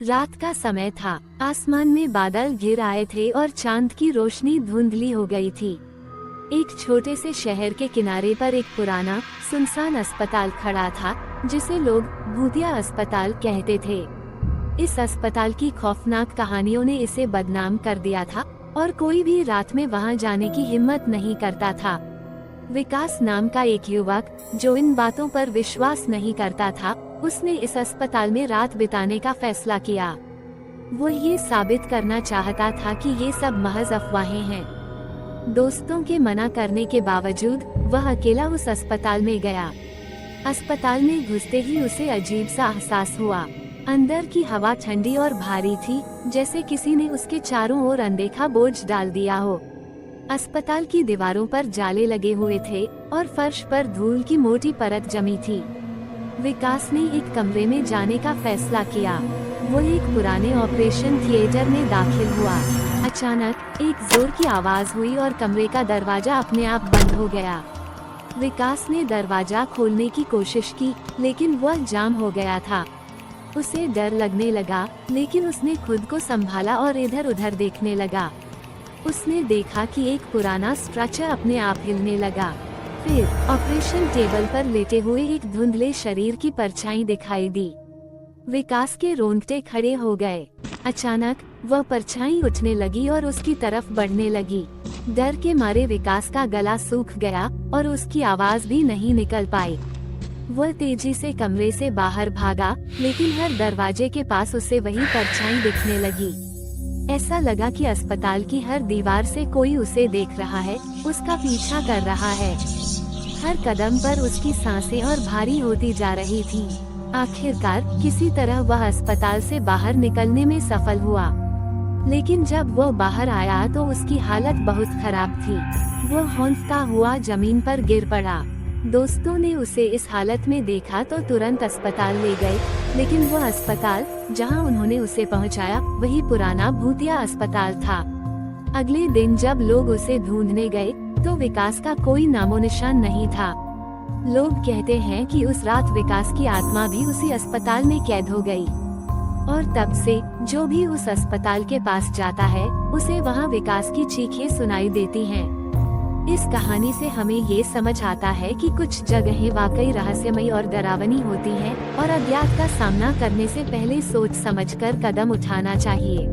रात का समय था। आसमान में बादल घिर आए थे और चांद की रोशनी धुंधली हो गई थी। एक छोटे से शहर के किनारे पर एक पुराना सुनसान अस्पताल खड़ा था, जिसे लोग भूतिया अस्पताल कहते थे। इस अस्पताल की खौफनाक कहानियों ने इसे बदनाम कर दिया था और कोई भी रात में वहां जाने की हिम्मत नहीं करता था। विकास नाम का एक युवक, जो इन बातों पर विश्वास नहीं करता था, उसने इस अस्पताल में रात बिताने का फैसला किया। वो ये साबित करना चाहता था कि ये सब महज अफवाहें हैं। दोस्तों के मना करने के बावजूद वह अकेला उस अस्पताल में गया। अस्पताल में घुसते ही उसे अजीब सा एहसास हुआ। अंदर की हवा ठंडी और भारी थी, जैसे किसी ने उसके चारों ओर अनदेखा बोझ डाल दिया हो। अस्पताल की दीवारों पर जाले लगे हुए थे और फर्श पर धूल की मोटी परत जमी थी। विकास ने एक कमरे में जाने का फैसला किया। वो एक पुराने ऑपरेशन थिएटर में दाखिल हुआ। अचानक एक जोर की आवाज हुई और कमरे का दरवाजा अपने आप बंद हो गया। विकास ने दरवाजा खोलने की कोशिश की, लेकिन वह जाम हो गया था। उसे डर लगने लगा, लेकिन उसने खुद को संभाला और इधर उधर देखने लगा। उसने देखा कि एक पुराना स्ट्रक्चर अपने आप हिलने लगा। फिर ऑपरेशन टेबल पर लेटे हुए एक धुंधले शरीर की परछाई दिखाई दी। विकास के रोंगटे खड़े हो गए। अचानक वह परछाई उठने लगी और उसकी तरफ बढ़ने लगी। डर के मारे विकास का गला सूख गया और उसकी आवाज भी नहीं निकल पाई। वह तेजी से कमरे से बाहर भागा, लेकिन हर दरवाजे के पास उसे वही परछाई दिखने लगी। ऐसा लगा कि अस्पताल की हर दीवार से कोई उसे देख रहा है, उसका पीछा कर रहा है। हर कदम पर उसकी सांसें और भारी होती जा रही थी। आखिरकार किसी तरह वह अस्पताल से बाहर निकलने में सफल हुआ, लेकिन जब वह बाहर आया तो उसकी हालत बहुत खराब थी। वह हौंदता हुआ जमीन पर गिर पड़ा। दोस्तों ने उसे इस हालत में देखा तो तुरंत अस्पताल ले गए, लेकिन वह अस्पताल जहां उन्होंने उसे पहुंचाया, वही पुराना भूतिया अस्पताल था। अगले दिन जब लोग उसे ढूंढने गए तो विकास का कोई नामो निशान नहीं था। लोग कहते हैं कि उस रात विकास की आत्मा भी उसी अस्पताल में कैद हो गई, और तब से जो भी उस अस्पताल के पास जाता है, उसे वहां विकास की चीखें सुनाई देती हैं। इस कहानी से हमें ये समझ आता है कि कुछ जगहें वाकई रहस्यमयी और डरावनी होती हैं, और अज्ञात का सामना करने से पहले सोच समझकर कदम उठाना चाहिए।